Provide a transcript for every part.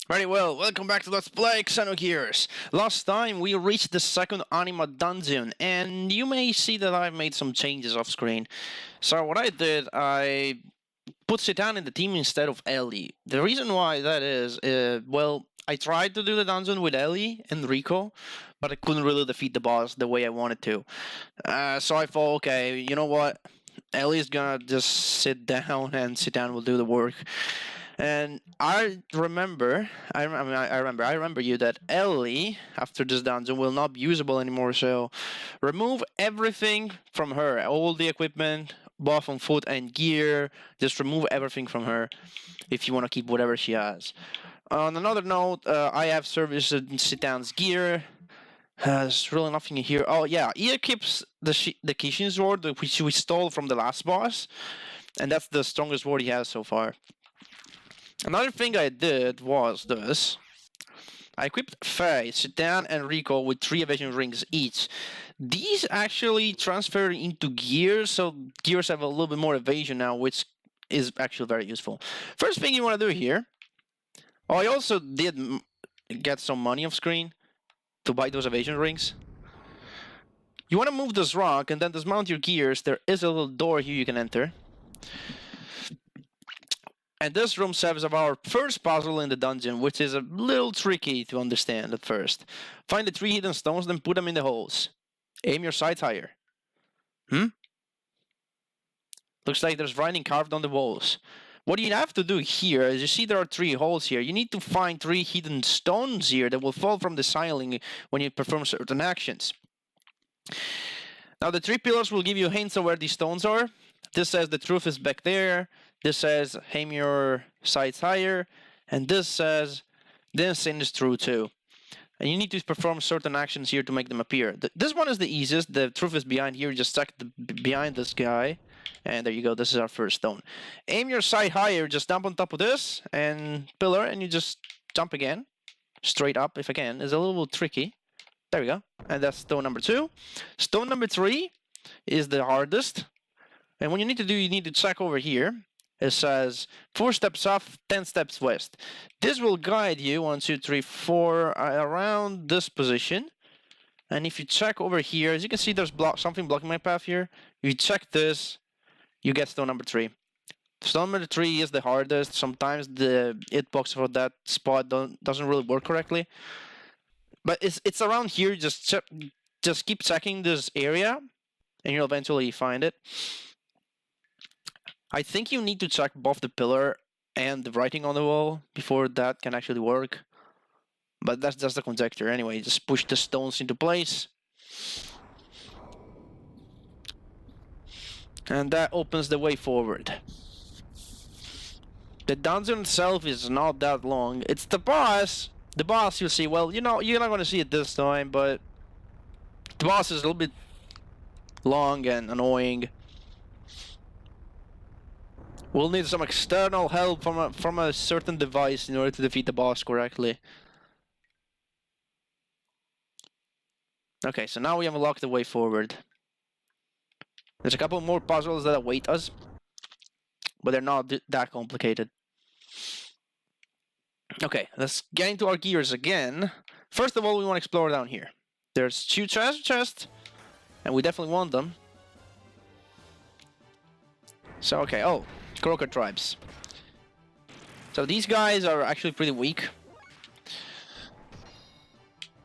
Very well, welcome back to Let's Play Xenogears. Last time we reached the second Anima dungeon, and you may see that I've made some changes off screen. So what I did, I put Citan in the team instead of Ellie. The reason why that is, well, I tried to do the dungeon with Ellie and Rico, but I couldn't really defeat the boss the way I wanted to. So I thought, okay, you know what? Ellie's gonna just sit down and Citan will do the work. And I remember you that Ellie, after this dungeon, will not be usable anymore, so remove everything from her. All the equipment, both on foot and gear, just remove everything from her if you want to keep whatever she has. On another note, I have serviced Citan's gear. There's really nothing here. Oh yeah, he keeps the Kishin sword, which we stole from the last boss, and that's the strongest sword he has so far. Another thing I did was this. I equipped Faye, Citan, and Rico with 3 evasion rings each. These actually transfer into gears, so gears have a little bit more evasion now, which is actually very useful. First thing you want to do here... Oh, I also did get some money off screen to buy those evasion rings. You want to move this rock and then dismount your gears. There is a little door here you can enter. And this room serves as our first puzzle in the dungeon, which is a little tricky to understand at first. Find the 3 hidden stones, then put them in the holes. Aim your sights higher. Looks like there's writing carved on the walls. What you have to do here is, you see there are 3 holes here. You need to find 3 hidden stones here that will fall from the ceiling when you perform certain actions. Now the 3 pillars will give you hints of where these stones are. This says the truth is back there. This says aim your sights higher. And this says the sin is true too. And you need to perform certain actions here to make them appear. This one is the easiest. The truth is behind here. Just check behind this guy. And there you go. This is our first stone. Aim your sight higher. Just jump on top of this and pillar. And you just jump again. Straight up if I can. It's a little tricky. There we go. And that's stone number 2. Stone number 3 is the hardest. And what you need to do, you need to check over here. It says 4 steps up, 10 steps west. This will guide you 1, 2, 3, 4 around this position. And if you check over here, as you can see, there's something blocking my path here. If you check this, you get stone number 3. Stone number 3 is the hardest. Sometimes the hitbox for that spot doesn't really work correctly. But it's around here. Just keep checking this area, and you'll eventually find it. I think you need to check both the pillar and the writing on the wall before that can actually work. But that's just a conjecture. Anyway, just push the stones into place. And that opens the way forward. The dungeon itself is not that long. It's the boss. The boss, you'll see. Well, you know, you're not going to see it this time, but the boss is a little bit long and annoying. We'll need some external help from a certain device in order to defeat the boss correctly. Okay, so now we have unlocked the way forward. There's a couple more puzzles that await us, but they're not that complicated. Okay, let's get into our gears again. First of all, we want to explore down here. There's 2 treasure chests, and we definitely want them. So, okay, oh. Croaker tribes. So these guys are actually pretty weak.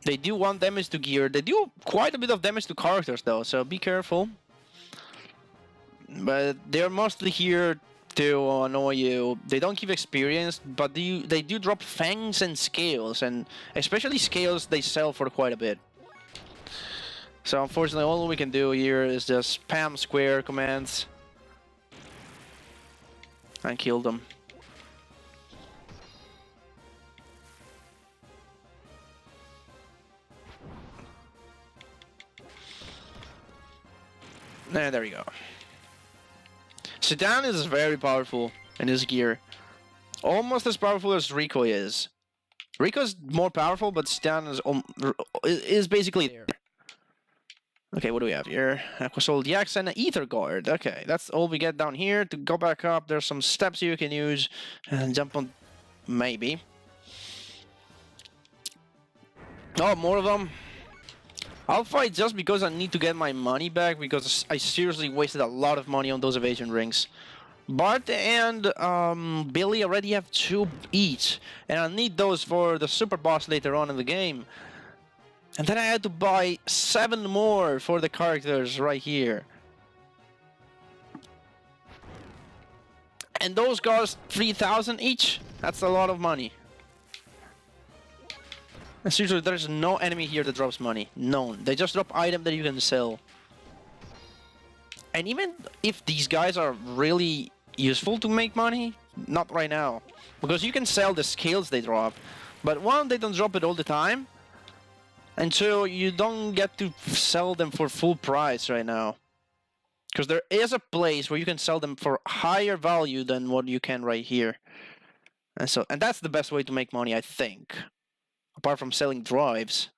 They do 1 damage to gear. They do quite a bit of damage to characters though, so be careful. But they're mostly here to annoy you. They don't give experience, but they do drop fangs and scales, and especially scales they sell for quite a bit. So unfortunately all we can do here is just spam square commands and kill them. And there you go. Citan is very powerful in his gear. Almost as powerful as Rico is. Rico's more powerful, but Citan is basically there. Okay, what do we have here? Aquasol DX and an Ether Guard. Okay, that's all we get down here. To go back up, there's some steps you can use and jump on, maybe. Oh, more of them. I'll fight just because I need to get my money back, because I seriously wasted a lot of money on those evasion rings. Bart and Billy already have 2 each, and I need those for the super boss later on in the game. And then I had to buy 7 more for the characters right here. And those cost 3,000 each. That's a lot of money. And seriously, there's no enemy here that drops money. None. They just drop items that you can sell. And even if these guys are really useful to make money, not right now. Because you can sell the skills they drop. But one, they don't drop it all the time. And two, you don't get to sell them for full price right now. Because there is a place where you can sell them for higher value than what you can right here. And that's the best way to make money, I think. Apart from selling drives.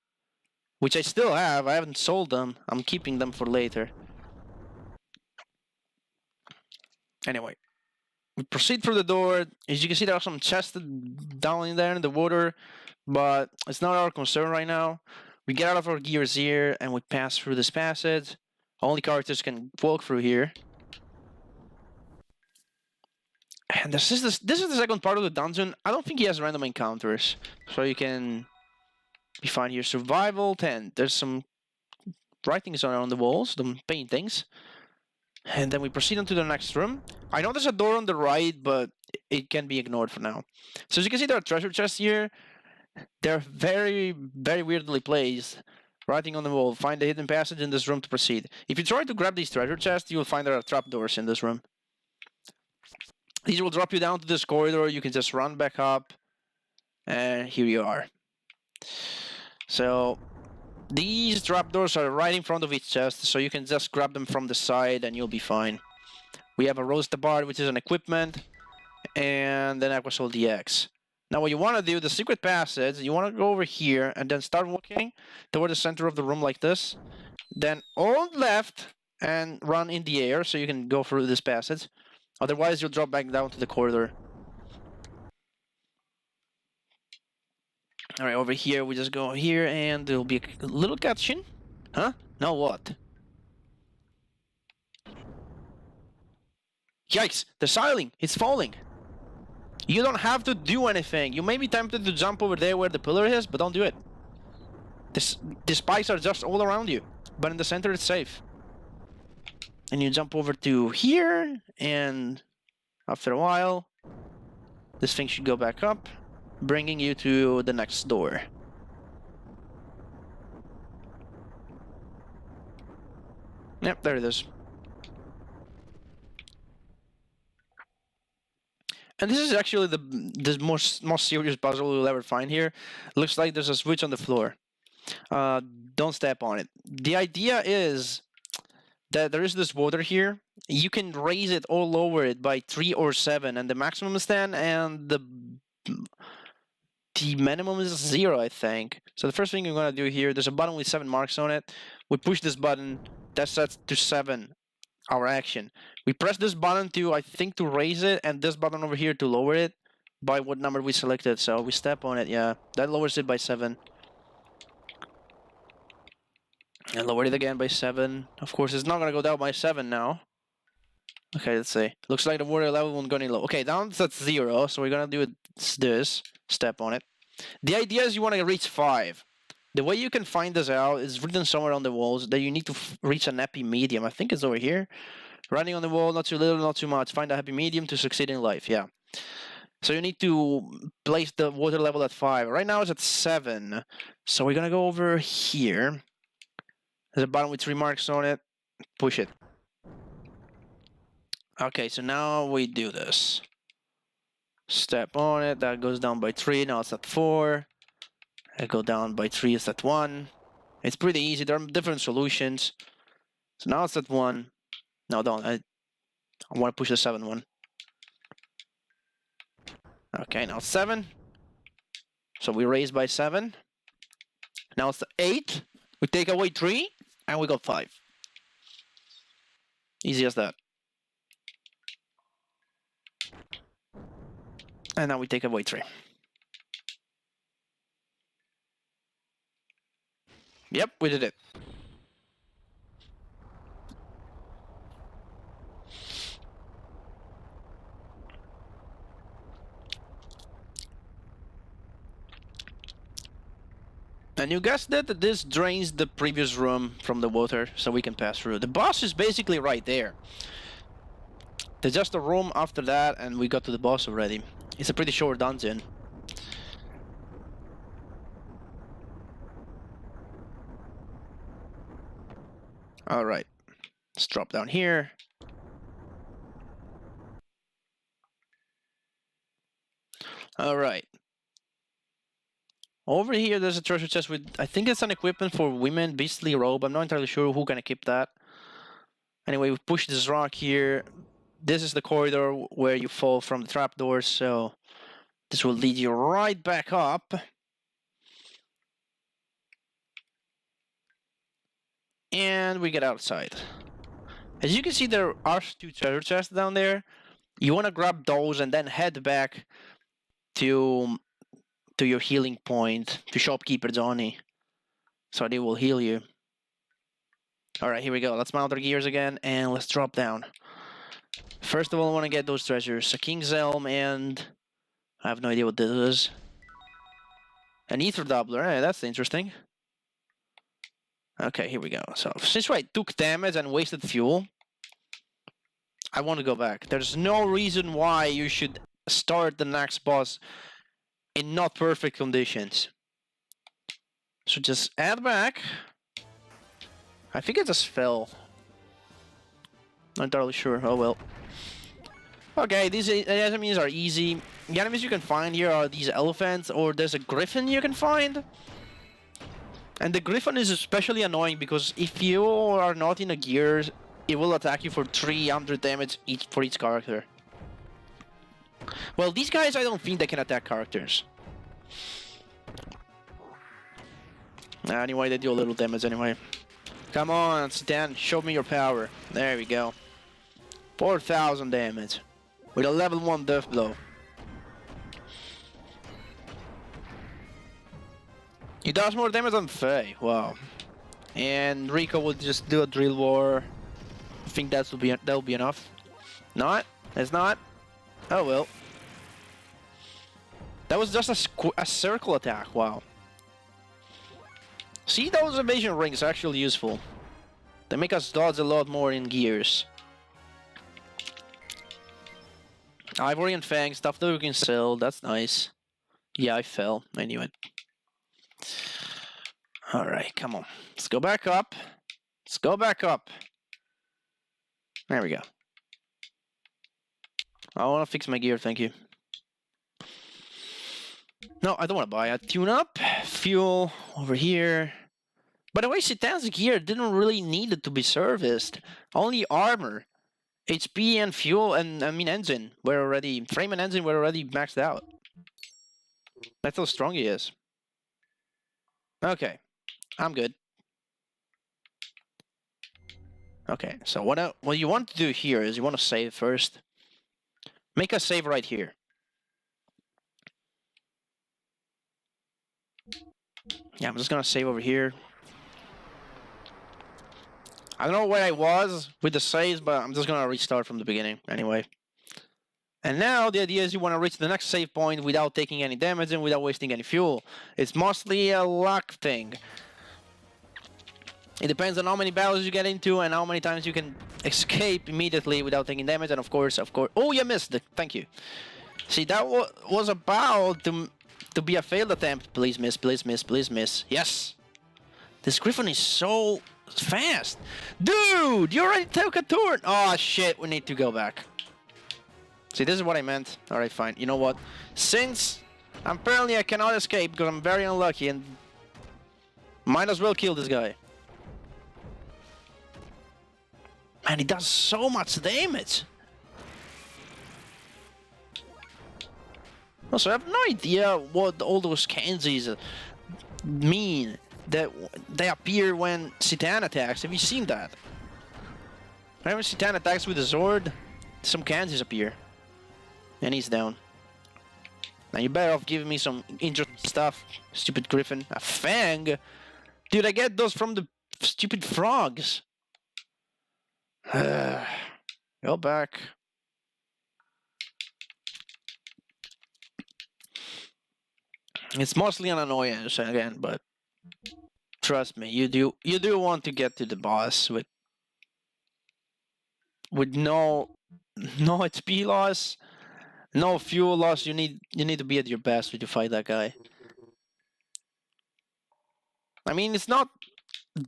Which I still have. I haven't sold them. I'm keeping them for later. Anyway. We proceed through the door. As you can see, there are some chests down in there in the water. But it's not our concern right now. We get out of our gears here and we pass through this passage. Only characters can walk through here. And this is the second part of the dungeon. I don't think he has random encounters. So you can be fine here. Survival 10. There's some writings on the walls, some paintings. And then we proceed on to the next room. I know there's a door on the right, but it can be ignored for now. So as you can see, there are treasure chests here. They're very, very weirdly placed. Writing on the wall, find the hidden passage in this room to proceed. If you try to grab these treasure chests, you will find there are trapdoors in this room. These will drop you down to this corridor. You can just run back up. And here you are. So, these trapdoors are right in front of each chest, so you can just grab them from the side and you'll be fine. We have a roaster bar, which is an equipment, and then Aquasol DX. Now what you want to do, the secret passage, you want to go over here and then start walking toward the center of the room like this. Then hold left and run in the air so you can go through this passage. Otherwise you'll drop back down to the corridor. Alright, over here we just go here and there'll be a little cutscene. Huh? Now what? Yikes! The ceiling! It's falling! You don't have to do anything. You may be tempted to jump over there where the pillar is, but don't do it. The spikes are just all around you, but in the center it's safe. And you jump over to here, and after a while, this thing should go back up, bringing you to the next door. Yep, there it is. And this is actually the most serious puzzle you'll ever find here. Looks like there's a switch on the floor. Don't step on it. The idea is that there is this water here. You can raise it or lower it by 3 or 7, and the maximum is 10, and the minimum is 0, I think. So the first thing you're gonna do here, there's a button with 7 marks on it. We push this button, that sets to 7. Our action. We press this button to, I think, to raise it, and this button over here to lower it by what number we selected. So we step on it, yeah. That lowers it by 7. And lower it again by 7. Of course, it's not gonna go down by 7 now. Okay, let's see. Looks like the water level won't go any low. Okay, down to 0, so we're gonna do this. Step on it. The idea is you want to reach 5. The way you can find this out is written somewhere on the walls that you need to reach an happy medium. I think it's over here. Running on the wall, not too little, not too much. Find a happy medium to succeed in life, yeah. So you need to place the water level at 5. Right now it's at 7. So we're gonna go over here. There's a button with 3 marks on it. Push it. Okay, so now we do this. Step on it, that goes down by 3, now it's at 4. I go down by 3, it's at 1. It's pretty easy, there are different solutions. So now it's at 1. No, don't. I want to push the 7 one. Okay, now it's 7. So we raise by 7. Now it's 8. We take away 3, and we got 5. Easy as that. And now we take away 3. Yep, we did it. And you guessed it, that this drains the previous room from the water, so we can pass through. The boss is basically right there. There's just a room after that, and we got to the boss already. It's a pretty short dungeon. Alright, let's drop down here. Alright. Over here, there's a treasure chest with, I think it's an equipment for women, beastly robe. I'm not entirely sure who can equip that. Anyway, we push this rock here. This is the corridor where you fall from the trapdoors, so this will lead you right back up. And we get outside. As you can see, there are 2 treasure chests down there. You want to grab those and then head back to your healing point, to Shopkeeper Johnny, so they will heal you. Alright, here we go. Let's mount our gears again, and let's drop down. First of all, I want to get those treasures. A King's Elm, and I have no idea what this is. An Ether Doubler, that's interesting. Okay, here we go. So, since I took damage and wasted fuel, I want to go back. There's no reason why you should start the next boss in not perfect conditions. So just add back. I think it just fell. Not entirely sure. Oh well. Okay, these enemies are easy. The enemies you can find here are these elephants, or there's a griffin you can find. And the griffin is especially annoying because if you are not in a gear, it will attack you for 300 damage for each character. Well, these guys, I don't think they can attack characters. Anyway, they do a little damage anyway. Come on, Stan, show me your power. There we go. 4,000 damage. With a level 1 death blow. He does more damage than Faye, wow. And Rico will just do a drill war. I think that'll be enough. Not? It's not? Oh well. That was just a circle attack, wow. See, those evasion rings are actually useful. They make us dodge a lot more in gears. Ivory and Fang, stuff that we can sell, that's nice. Yeah, I fell, I knew it. Alright, come on. Let's go back up. Let's go back up. There we go. I want to fix my gear, thank you. No, I don't want to buy a tune-up. Fuel over here. By the way, Citan's gear didn't really need it to be serviced. Only armor, HP and fuel, and I mean engine were already, frame and engine were already maxed out. That's how strong he is. Okay, I'm good. Okay, so what you want to do here is you want to save first. Make a save right here. Yeah, I'm just gonna save over here. I don't know where I was with the saves, but I'm just gonna restart from the beginning anyway. And now the idea is you want to reach the next save point without taking any damage and without wasting any fuel. It's mostly a luck thing. It depends on how many battles you get into and how many times you can escape immediately without taking damage. And of course, oh, you missed it. Thank you. See, that was about to be a failed attempt. Please miss, please miss, please miss. Yes. This Griffin is so fast. Dude, you already took a turn. Oh, shit. We need to go back. See, this is what I meant. Alright, fine. You know what? Since apparently I cannot escape because I'm very unlucky and might as well kill this guy. Man, he does so much damage. Also, I have no idea what all those kanjis mean. That they appear when Citan attacks. Have you seen that? Whenever Citan attacks with a sword, some kanjis appear. And he's down. Now you better off giving me some interesting stuff, stupid Griffin. A Fang? Dude, I get those from the stupid frogs. Go back. It's mostly an annoyance again, but trust me, you do want to get to the boss with no HP loss, no fuel loss. You need to be at your best when you fight that guy. I mean, it's not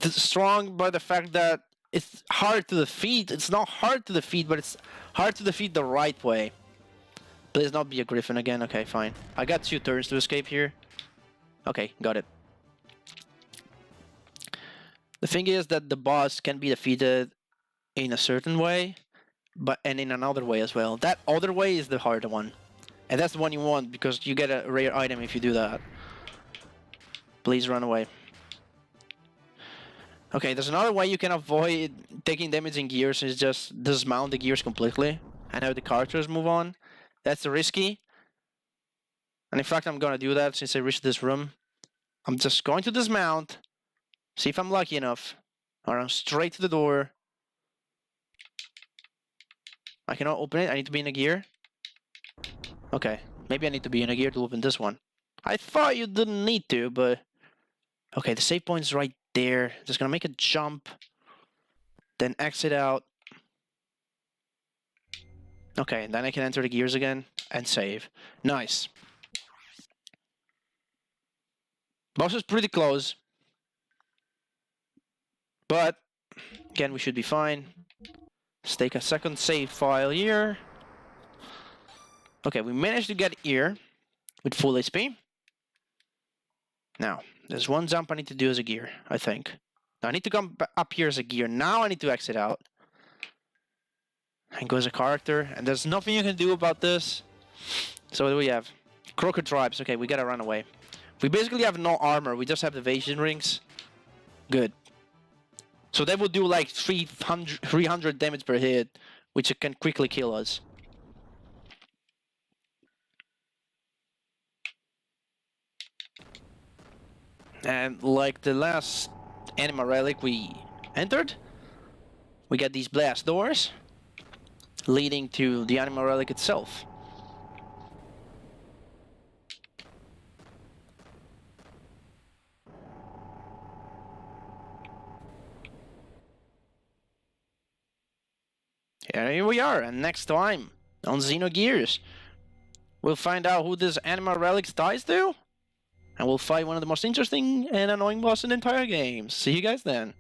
strong by the fact that it's hard to defeat. It's not hard to defeat, but it's hard to defeat the right way. Please not be a griffin again. Okay, fine. I got 2 turns to escape here. Okay, got it. The thing is that the boss can be defeated in a certain way, and in another way as well. That other way is the hard one. And that's the one you want, because you get a rare item if you do that. Please run away. Okay, there's another way you can avoid taking damage in gears, is just dismount the gears completely and have the characters move on. That's risky. And in fact, I'm gonna do that since I reached this room. I'm just going to dismount, see if I'm lucky enough. Or I'm straight to the door. I cannot open it, I need to be in a gear. Okay, maybe I need to be in a gear to open this one. I thought you didn't need to, but... Okay, the save point's right there. Just gonna make a jump. Then exit out. Okay, then I can enter the gears again and save. Nice. Boss is pretty close. But, again, we should be fine. Let's take a second save file here. Okay, we managed to get here with full HP. Now, there's one jump I need to do as a gear, I think. Now, I need to come up here as a gear. Now I need to exit out. And go as a character. And there's nothing you can do about this. So what do we have? Crooked tribes. Okay, we gotta run away. We basically have no armor. We just have the evasion rings. Good. So they will do like 300 damage per hit, which can quickly kill us. And like the last Anima Relic we entered, we get these blast doors leading to the Anima Relic itself. Here we are, and next time on Xenogears, we'll find out who this Anima Relic ties to, and we'll fight one of the most interesting and annoying bosses in the entire game. See you guys then.